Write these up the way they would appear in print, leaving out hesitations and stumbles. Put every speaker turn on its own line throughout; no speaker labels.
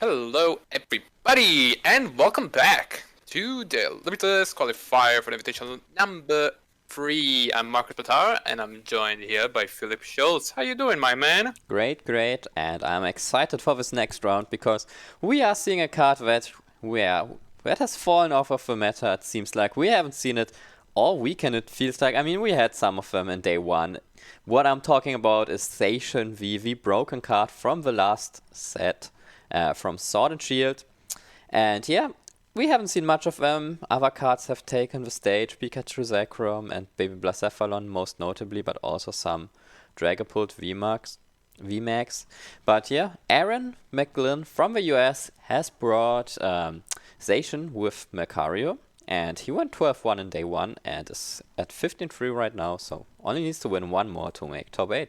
Hello, everybody, and welcome back to the Limitless Qualifier for the Invitational number 3. I'm Marcus Patar, and I'm joined here by Philip Schultz. How you doing, my man?
Great, and I'm excited for this next round because we are seeing a card that has fallen off of the meta. It seems like we haven't seen it all weekend. It feels like. I mean, we had some of them in day one. What I'm talking about is Station V, the broken card from the last set, from Sword and Shield, and yeah. We haven't seen much of them. Other cards have taken the stage, Pikachu Zekrom and Baby Blacephalon most notably, but also some Dragapult VMAX. But yeah, Aaron McGlynn from the US has brought Zacian with Mercario, and he went 12-1 in day one and is at 15-3 right now, so only needs to win one more to make top 8.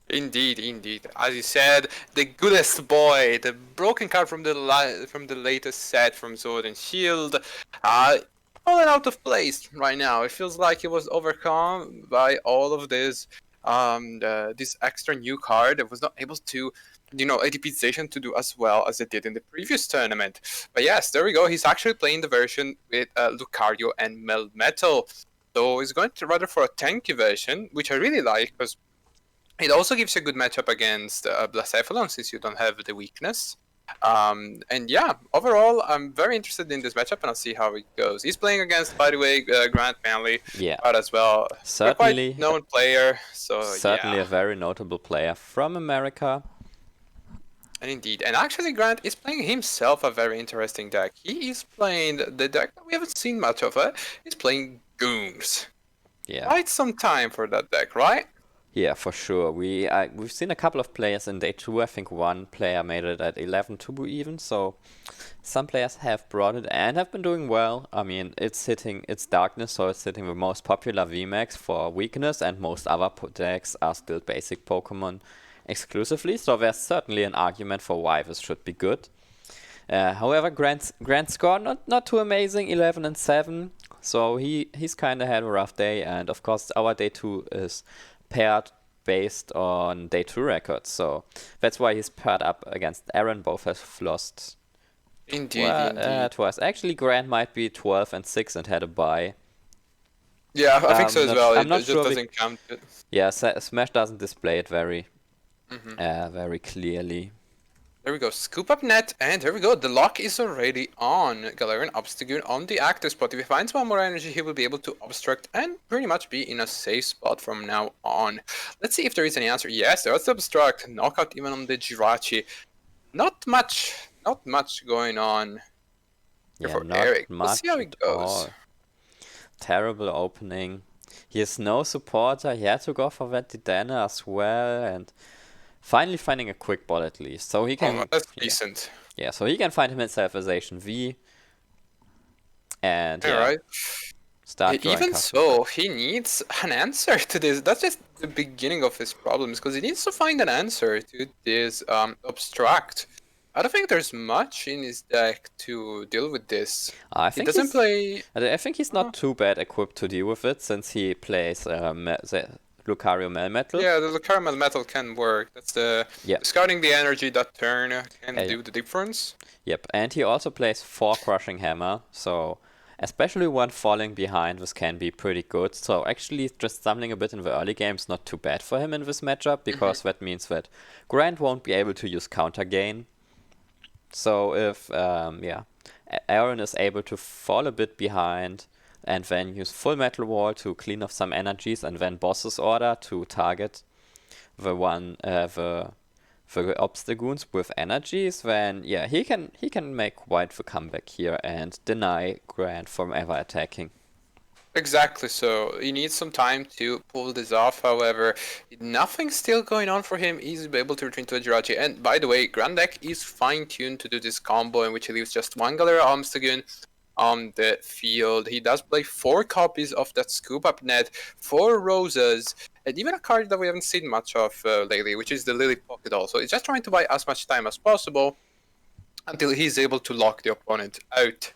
Indeed. As you said, the goodest boy, the broken card from the latest set from Sword and Shield, falling out of place right now. It feels like it was overcome by all of this extra new card that was not able to, ADP Station to do as well as it did in the previous tournament. But yes, there we go. He's actually playing the version with Lucario and Melmetal. So he's going to rather for a tanky version, which I really like because it also gives you a good matchup against Blacephalon since you don't have the weakness. And yeah, overall, I'm very interested in this matchup and I'll see how it goes. He's playing against, by the way, Grant Manley, but as well,
certainly
a quite known player. So
certainly a very notable player from America.
And indeed, and actually Grant is playing himself a very interesting deck. He is playing the deck that we haven't seen much of. He's playing Goons.
Yeah.
Quite some time for that deck, right?
Yeah, for sure. We've seen a couple of players in day 2. I think one player made it at 11-2 even, so some players have brought it and have been doing well. I mean, it's darkness, so it's hitting the most popular VMAX for weakness, and most other decks are still basic Pokemon exclusively, so there's certainly an argument for why this should be good. However, Grant's score not too amazing, 11-7, so he's kind of had a rough day, and of course our day 2 is paired based on day 2 records, so that's why he's paired up against Aaron. Both have lost.
Indeed.
Twice. Actually, Grant might be 12-6 and had a bye.
Yeah, I think so as well.
I'm not
just
sure
doesn't count it.
Yeah, Smash doesn't display it very clearly.
There we go, scoop up net, and there we go, the lock is already on. Galarian Obstagoon on the active spot. If he finds one more energy, he will be able to obstruct and pretty much be in a safe spot from now on. Let's see if there is any answer. Yes, there was the obstruct, knockout even on the Jirachi. Not much going on for Eric. We'll see how it goes.
Terrible opening. He has no supporter, he had to go for Ventidana as well, and finally finding a quick ball at least, so he can.
That's decent.
Yeah, so he can find himself a Zacian V, and
right.
Start.
Even so, he needs an answer to this. That's just the beginning of his problems, because he needs to find an answer to this obstruct. I don't think there's much in his deck to deal with this.
I think
he doesn't play.
I think he's not too bad equipped to deal with it, since he plays Lucario Melmetal.
Yeah, the Lucario Melmetal can work. That's the discarding the energy that turn can do the difference.
Yep, and he also plays 4 Crushing Hammer, so especially when falling behind, this can be pretty good. So actually, just stumbling a bit in the early game is not too bad for him in this matchup, because that means that Grant won't be able to use counter gain. So if Aaron is able to fall a bit behind and then use full Metal Wall to clean off some energies, and then Boss's Order to target the Obstagoons with energies, then yeah, he can make quite the comeback here and deny Grant from ever attacking.
Exactly, so he needs some time to pull this off. However, nothing's still going on for him. He's able to return to a Jirachi. And by the way, Grand Deck is fine-tuned to do this combo in which he leaves just one Galarian Obstagoon on the field. He does play 4 copies of that Scoop Up Net, 4 Rosas, and even a card that we haven't seen much of lately, which is the Lily Pocket Doll. So he's just trying to buy as much time as possible until he's able to lock the opponent out.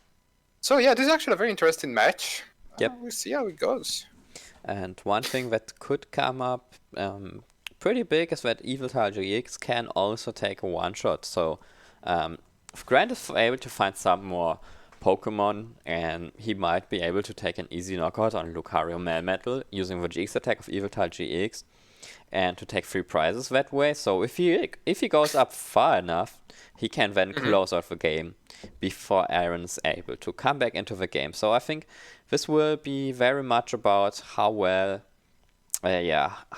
So yeah, this is actually a very interesting match.
Yep.
We'll see how it goes.
And one thing that could come up pretty big is that Evil GX can also take a one-shot. So If Grant is able to find some more Pokemon, and he might be able to take an easy knockout on Lucario Melmetal using the GX attack of Evital GX, and to take 3 prizes that way. So if he goes up far enough, he can then close out the game before Aaron's able to come back into the game. So I think this will be very much about how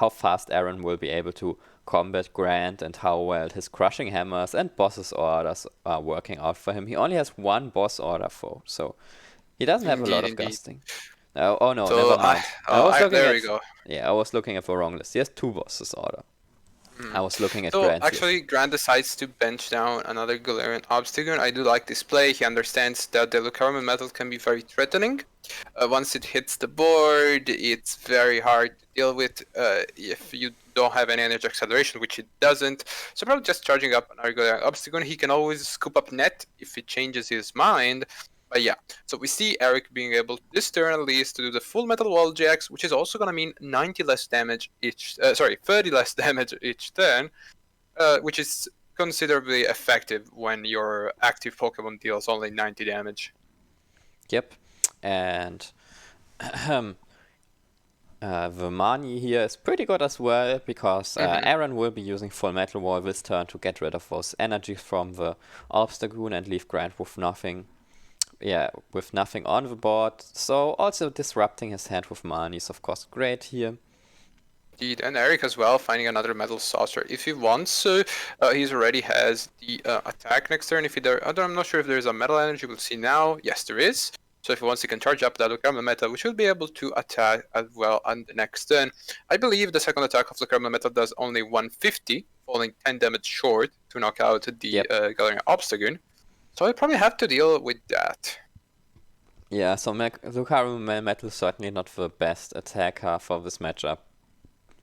fast Aaron will be able to combat Grant and how well his crushing hammers and boss's orders are working out for him. He only has 1 boss order so he doesn't have a lot of
Indeed.
gusting. Oh no,
So
never mind.
there we go.
Yeah, I was looking at the wrong list. He has 2 bosses order. I was looking at
So
Grant's
actually, Grant decides to bench down another Galarian Obstagoon. I do like this play. He understands that the Lucario Metal can be very threatening. Once it hits the board, it's very hard to deal with if you don't have any energy acceleration, which it doesn't. So probably just charging up another Galarian Obstagoon. He can always scoop up net if it changes his mind. But yeah, so we see Eric being able this turn at least to do the full Metal Wall GX, which is also gonna mean 90 less damage each. 30 less damage each turn, which is considerably effective when your active Pokemon deals only 90 damage.
Yep, and the money here is pretty good as well, because Aaron will be using full Metal Wall this turn to get rid of those energies from the Obstagoon and leave Grant with nothing. Yeah, with nothing on the board. So also disrupting his hand with money is of course great here.
Indeed, and Eric as well, finding another Metal Saucer if he wants. He already has the attack next turn. If I'm not sure if there's a Metal Energy. We'll see now. Yes, there is. So if he wants, he can charge up that Lucario Metal, which will be able to attack as well on the next turn. I believe the second attack of Lucario Metal does only 150, falling 10 damage short to knock out the Galarian Obstagoon. So I probably have to deal with that.
Yeah, so Lucario Metal is certainly not the best attacker for this matchup.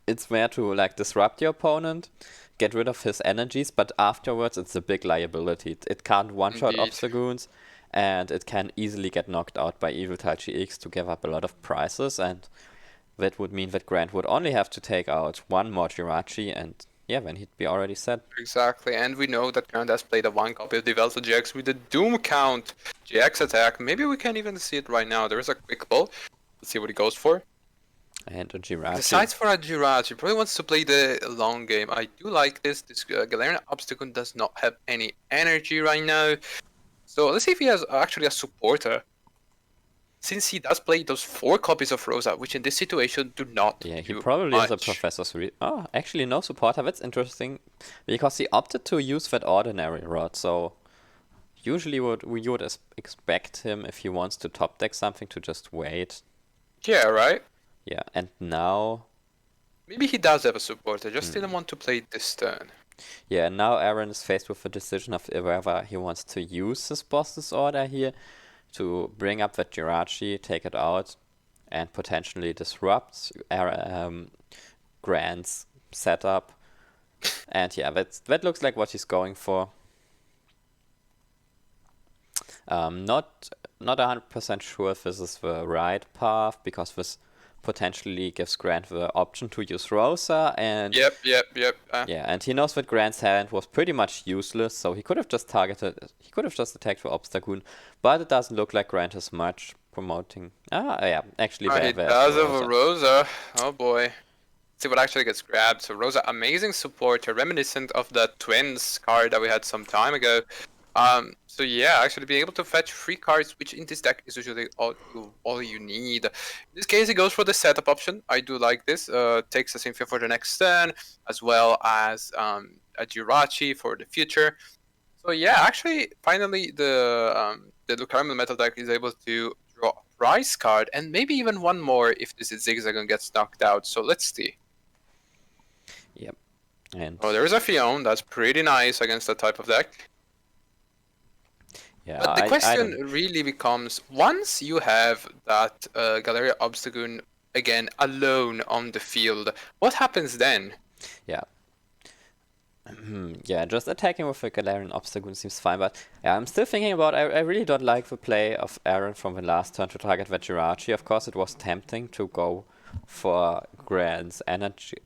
It's there to disrupt your opponent, get rid of his energies, but afterwards it's a big liability. It can't one-shot Obstagoons, and it can easily get knocked out by Evital GX to give up a lot of prizes, and that would mean that Grant would only have to take out 1 more Jirachi, and yeah, then he'd be already set.
Exactly, and we know that Grant has played a 1 copy of the Velta GX with the Doom Count GX attack. Maybe we can even see it right now. There is a quick ball. Let's see what he goes for.
And a Jirachi.
Decides for a Jirachi. Probably wants to play the long game. I do like this. This Galarian Obstagoon does not have any energy right now. So let's see if he has actually a supporter. Since he does play those 4 copies of Rosa, which in this situation do not.
Yeah, he probably has a Professor's Read. Oh, actually no supporter. That's interesting, because he opted to use that Ordinary Rod. So usually we would expect him, if he wants to top deck something, to just wait.
Yeah, right?
Yeah, and now...
Maybe he does have a supporter, just didn't want to play it this turn.
Yeah, and now Aaron is faced with the decision of whether he wants to use his boss's order here to bring up that Jirachi, take it out, and potentially disrupt Grant's setup. And yeah, that looks like what he's going for. Not 100% sure if this is the right path, because this potentially gives Grant the option to use Rosa, and
Yep.
yeah, and he knows that Grant's hand was pretty much useless, so he could have just just attacked the Obstagoon, but it doesn't look like Grant is much promoting. Actually,
He does have a Rosa. Oh boy. Let's see what actually gets grabbed. So Rosa, amazing supporter, reminiscent of the Twins card that we had some time ago. So yeah, actually being able to fetch 3 cards, which in this deck is usually all you need. In this case, he goes for the setup option. I do like this. Takes a Symphia for the next turn, as well as a Jirachi for the future. So yeah, actually, finally the Lucario Metal deck is able to draw a prize card, and maybe even one more if this is Zigzagoon gets knocked out. So let's see.
Yep. And
there is a Fion. That's pretty nice against that type of deck.
Yeah,
but the question really becomes, once you have that Galarian Obstagoon again alone on the field, what happens then?
Yeah. Yeah, just attacking with the Galarian Obstagoon seems fine, but yeah, I'm still thinking about, I really don't like the play of Aaron from the last turn to target the Jirachi. Of course, it was tempting to go for Grant's energy,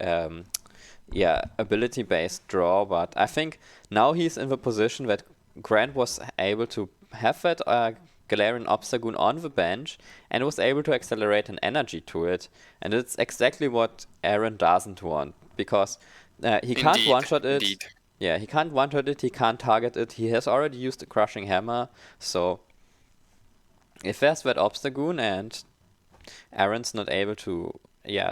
ability-based draw, but I think now he's in the position that Grant was able to have that Galarian Obstagoon on the bench and was able to accelerate an energy to it. And it's exactly what Aaron doesn't want, because he can't
Indeed,
one-shot it.
indeed.
Yeah, he can't one-shot it, he can't target it. He has already used the Crushing Hammer, so if there's that Obstagoon and Aaron's not able to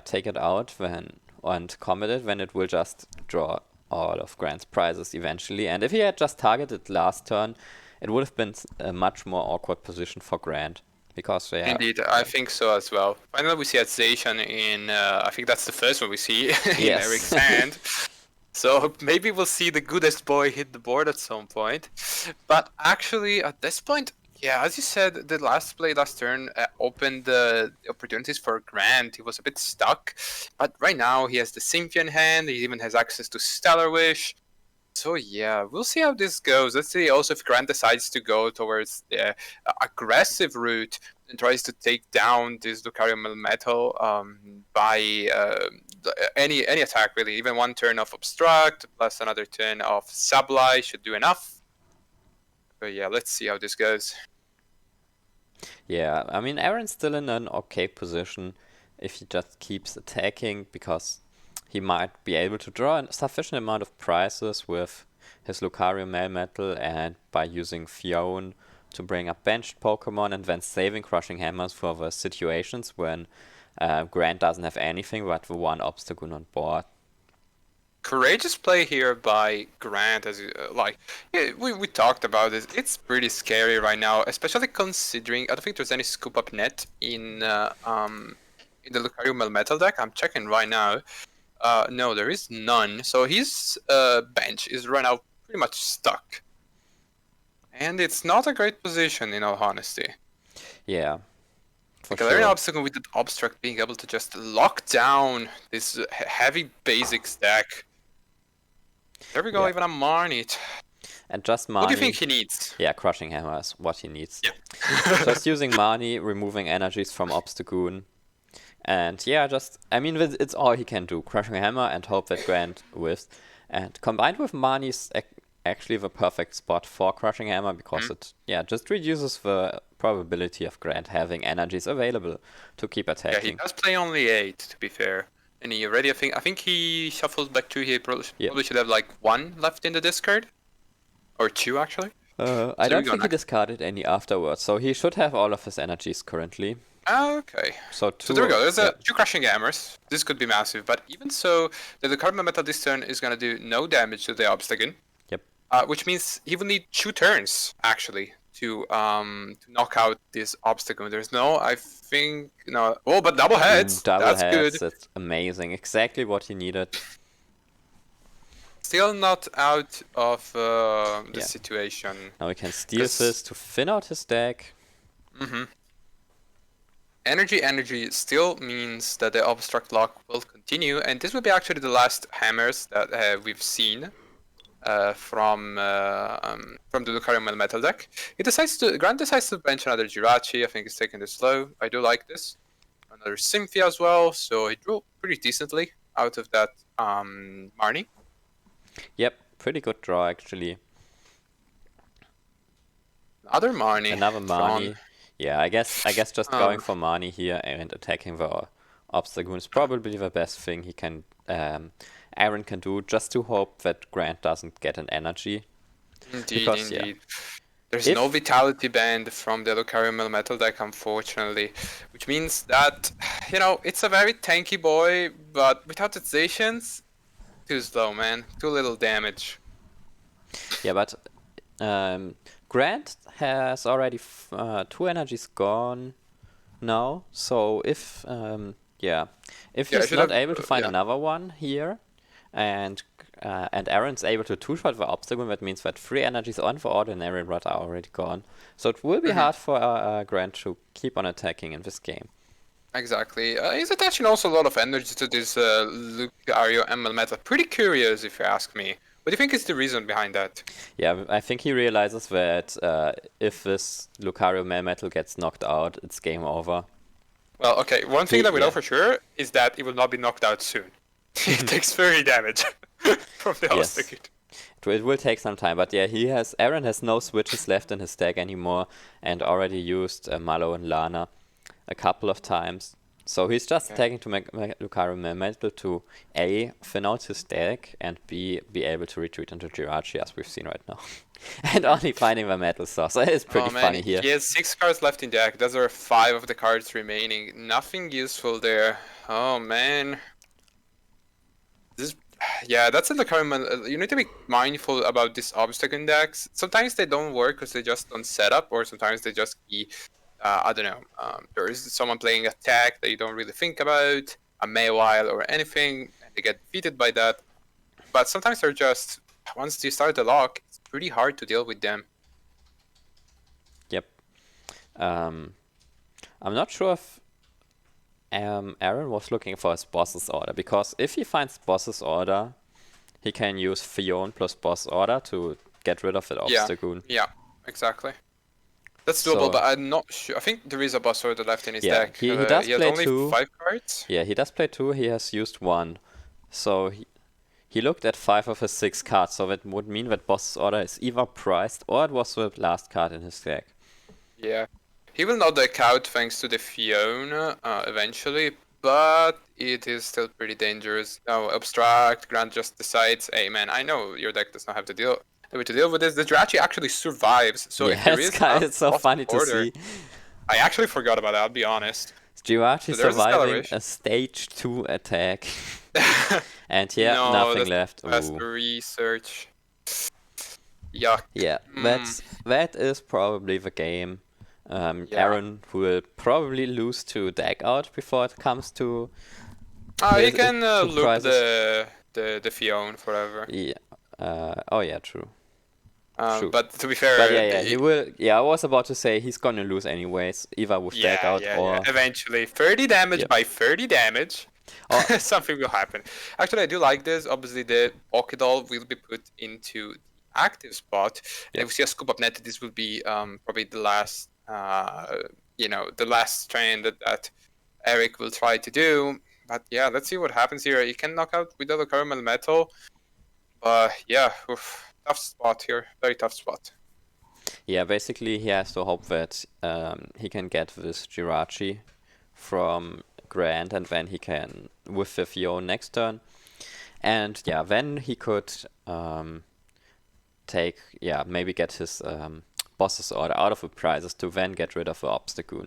take it out and combat it, then it will just draw all of Grant's prizes eventually. And if he had just targeted last turn, it would have been a much more awkward position for Grant. Because
Indeed, I think so as well. Finally, we see Azation in, I think that's the first one we see in
Yes.
Eric's hand. So maybe we'll see the goodest boy hit the board at some point. But actually, at this point, yeah, as you said, the last play last turn opened the opportunities for Grant. He was a bit stuck. But right now, he has the Cynthia in hand. He even has access to Stellar Wish. So yeah, we'll see how this goes. Let's see also if Grant decides to go towards the aggressive route and tries to take down this Lucario Melmetal by any attack really. Even one turn of Obstruct plus another turn of Sableye should do enough. But yeah, let's see how this goes.
Yeah, I mean, Aaron's still in an okay position if he just keeps attacking, because he might be able to draw a sufficient amount of prizes with his Lucario Melmetal and by using Fion to bring up benched Pokemon and then saving Crushing Hammers for the situations when Grant doesn't have anything but the one Obstagoon on board.
Courageous play here by Grant, as we talked about it. It's pretty scary right now, especially considering I don't think there's any scoop up net in the Lucario Melmetal deck. I'm checking right now. No, there is none. So his bench is right now pretty much stuck, and it's not a great position in all honesty.
Yeah. For
Galarian
sure.
Obstacle with the Obstruct being able to just lock down this heavy basic stack. There we go,
Yeah.
even a Marnie.
And just Marnie.
What do you think he needs?
Yeah, Crushing Hammer is what he needs.
Yeah.
Just using Marnie, removing energies from Obstagoon. And yeah, I mean, it's all he can do. Crushing Hammer and hope that Grant whiffs. And combined with Marnie's actually the perfect spot for Crushing Hammer, because it just reduces the probability of Grant having energies available to keep attacking.
Yeah, he does play only 8, to be fair. And he already, I think he shuffled back 2. He probably should have like 1 left in the discard. Or 2, actually.
I don't think he discarded any afterwards, so he should have all of his energies currently.
Okay.
So
there we go. There's 2 Crushing Hammers. This could be massive, but even so, the Lucario Metal this turn is gonna do no damage to the Obstagoon.
Yep.
Which means he will need 2 turns actually to knock out this Obstagoon. There's no, I think, no. Oh, but double heads. That's good.
That's amazing. Exactly what he needed.
Still not out of the situation.
Now we can steal this to thin out his deck.
Energy still means that the Obstruct lock will continue, and this will be actually the last hammers that we've seen from the Lucario Melmetal deck. Grant decides to bench another Jirachi. I think he's taking this slow. I do like this. Another Cynthia as well, so he drew pretty decently out of that Marnie.
Yep, pretty good draw actually.
Another Marnie.
Another Marnie. Yeah, I guess just going for Marnie here and attacking the Obstagoon is probably the best thing he can Aaron can do, just to hope that Grant doesn't get an energy.
Indeed. There's no Vitality Band from the Lucario Melmetal deck, unfortunately, which means that, it's a very tanky boy, but without Zacians, too slow, man. Too little damage.
Yeah, but Grant has already 2 energies gone now, so if he's not able to find another one here, and Aaron's able to 2-shot the Obstacle, that means that 3 energies on the Ordinary Rod are already gone. So it will be hard for Grant to keep on attacking in this game.
Exactly. He's attaching also a lot of energy to this Lucario Melmetal. Pretty curious, if you ask me. What do you think is the reason behind that?
Yeah, I think he realizes that if this Lucario Melmetal gets knocked out, it's game over.
Well, okay, one thing that we know for sure is that it will not be knocked out soon. It takes 30 damage from the Obstacle.
It will take some time, but yeah, Aaron has no switches left in his deck anymore, and already used Mallow and Lana a couple of times. So he's just
Okay.
attacking to Lucario Metal to A, thin out his deck, and B, be able to retreat into Jirachi, as we've seen right now. And only finding the Metal Source. So it's pretty
Oh man,
funny here.
he has 6 cards left in deck. Those are 5 of the cards remaining. Nothing useful there. Oh man. This, yeah, that's in the current. You need to be mindful about these obstacle decks. Sometimes they don't work because they just don't set up, or sometimes they just be, I don't know. There is someone playing attack that you don't really think about, a Maywile or anything, and they get defeated by that. But sometimes they're just, once you start the lock, it's pretty hard to deal with them.
Yep. I'm not sure if Aaron was looking for his boss's order, because if he finds boss's order, he can use Fion plus boss order to get rid of that obstacle.
Yeah, exactly. That's
So-
doable, but I'm not sure. I think there is a boss order left in his
Yeah,
deck.
he does
has
play
only
2.
5 cards.
Yeah, he does play 2. He has used 1. So he looked at 5 of his 6 cards. So that would mean that boss's order is either priced or it was the last card in his deck.
Yeah. He will not deck out thanks to the Fiona eventually, but it is still pretty dangerous. Now, Abstract, Grant just decides, hey man, I know your deck does not have to deal with this. The Jirachi actually survives, so if there is
it's so funny to
order,
see.
I actually forgot about that, I'll be honest.
Jirachi
So there's a
surviving
acceleration.
a stage 2 attack. And yeah,
No,
nothing
that's
left.
Best
Ooh.
research. Yuck.
Yeah, that is probably the game.
Yeah.
Aaron will probably lose to deck out before it comes to.
You can
two
loop
prizes.
the Fiona forever.
Yeah. Oh yeah, true. True.
But to be fair,
But yeah, he will. Yeah, I was about to say he's gonna lose anyways, either with deck out or.
Eventually, 30 damage
Yep.
by 30 damage.
Or-
Something will happen. Actually, I do like this. Obviously, the Pokédoll will be put into the active spot. And
Yep.
if we see a scoop up net, this will be probably the last, the last trend that Eric will try to do. But yeah, let's see what happens here. He can knock out without a caramel metal. But yeah, tough spot here. Very tough spot.
Yeah, basically he has to hope that he can get this Jirachi from Grant, and then he can with the Fiona next turn. And yeah, then he could maybe get his boss's order out of the prizes to then get rid of the obstacle.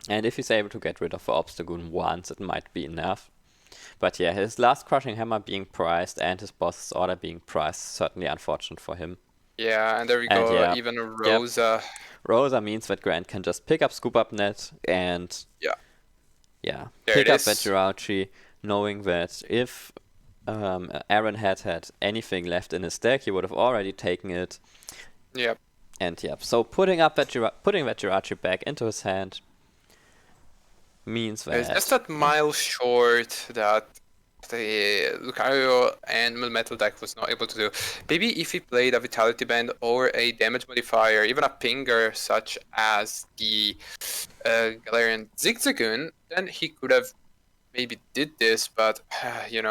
And if he's able to get rid of the obstacle once, it might be enough. But yeah, his last Crushing Hammer being priced and his boss's order being priced, certainly unfortunate for him.
Yeah, and there we
And
go.
yeah,
Even a Rosa.
Rosa means that Grant can just pick up Scoop Up Net and
There
pick
it
up
is.
that Jirachi, knowing that if Aaron had anything left in his deck, he would have already taken it.
Yep.
And so putting that Jirachi back into his hand means
It's
that
just that mile short that the Lucario and Metal deck was not able to do. Maybe if he played a Vitality Band or a damage modifier, even a pinger such as the Galarian Zigzagoon, then he could have maybe did this, but you're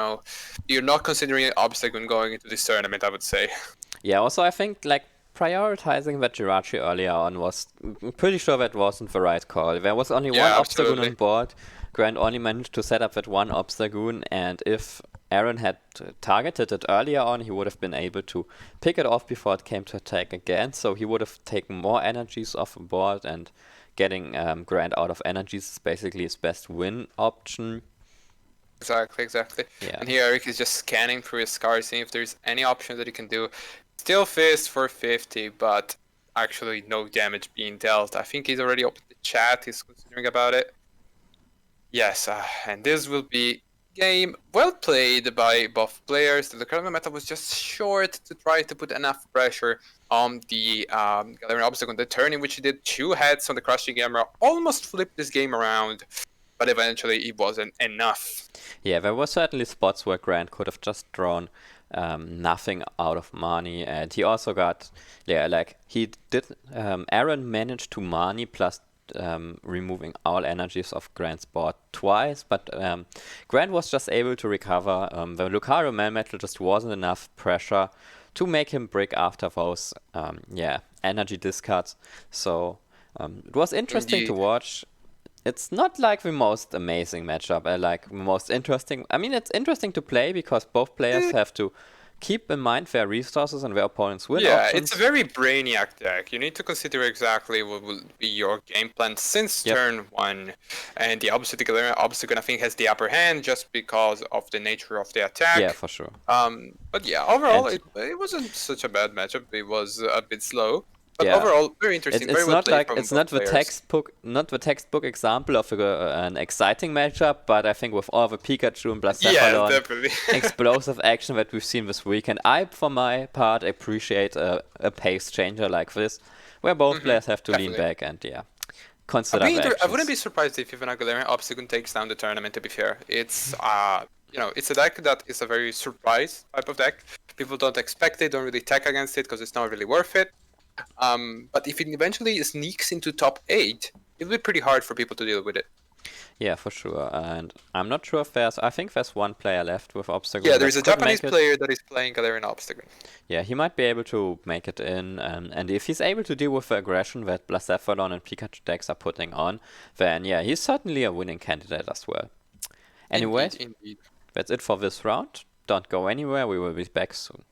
not considering an obstacle going into this tournament, I would say.
Yeah, also I think like prioritizing that Jirachi earlier on was pretty sure that wasn't the right call. There was only one obstacle
absolutely.
on board. Grant only managed to set up that one obstacle, and if Aaron had targeted it earlier on, he would have been able to pick it off before it came to attack again, so he would have taken more energies off the board, and getting Grant out of energies is basically his best win option.
Exactly.
Yeah.
And here Eric is just scanning through his cards, seeing if there's any option that he can do. Still fist for 50, but actually no damage being dealt. I think he's already opened the chat, he's considering about it. Yes, and this will be game well played by both players. The current meta was just short to try to put enough pressure on the Galarian obstacle. The turn in which he did 2 heads on the Crushing Hammer almost flipped this game around, but eventually it wasn't enough.
Yeah, there were certainly spots where Grant could have just drawn nothing out of money, and he also got, Aaron managed to money plus removing all energies of Grant's board twice, but Grant was just able to recover. The Lucario Melmetal just wasn't enough pressure to make him break after those energy discards. So it was interesting to
Indeed.
watch. It's not like the most amazing matchup, like the most interesting. I mean, it's interesting to play because both players have to keep in mind their resources and their opponent's win
Yeah,
options.
it's a very brainiac deck. You need to consider exactly what will be your game plan since turn 1. And the Obstacle, I think, has the upper hand just because of the nature of the attack.
Yeah, for sure.
But yeah, overall, it wasn't such a bad matchup. It was a bit slow. But
Yeah.
overall, very interesting.
It's
very well
not
played
like
from
it's
both
not the
players.
textbook example of an exciting matchup, but I think with all the Pikachu and
Yeah,
Blacephalon
definitely.
explosive action that we've seen this weekend, I for my part appreciate a pace changer like this, where both players have to lean
Definitely.
back and consider the
I wouldn't be
actions.
surprised if even a Galarian Obstacle takes down the tournament, to be fair. It's it's a deck that is a very surprise type of deck. People don't expect it, don't really tech against it because it's not really worth it. But if it eventually sneaks into top 8, it'll be pretty hard for people to deal with it.
Yeah, for sure. And I'm not sure if I think there's one player left with Obstacle.
Yeah,
that
there's a
could
Japanese
make it.
player that is playing Galarian Obstacle.
Yeah, he might be able to make it in, and if he's able to deal with the aggression that Blacephalon and Pikachu decks are putting on, then yeah, he's certainly a winning candidate as well. Anyways,
Indeed.
that's it for this round. Don't go anywhere, we will be back soon.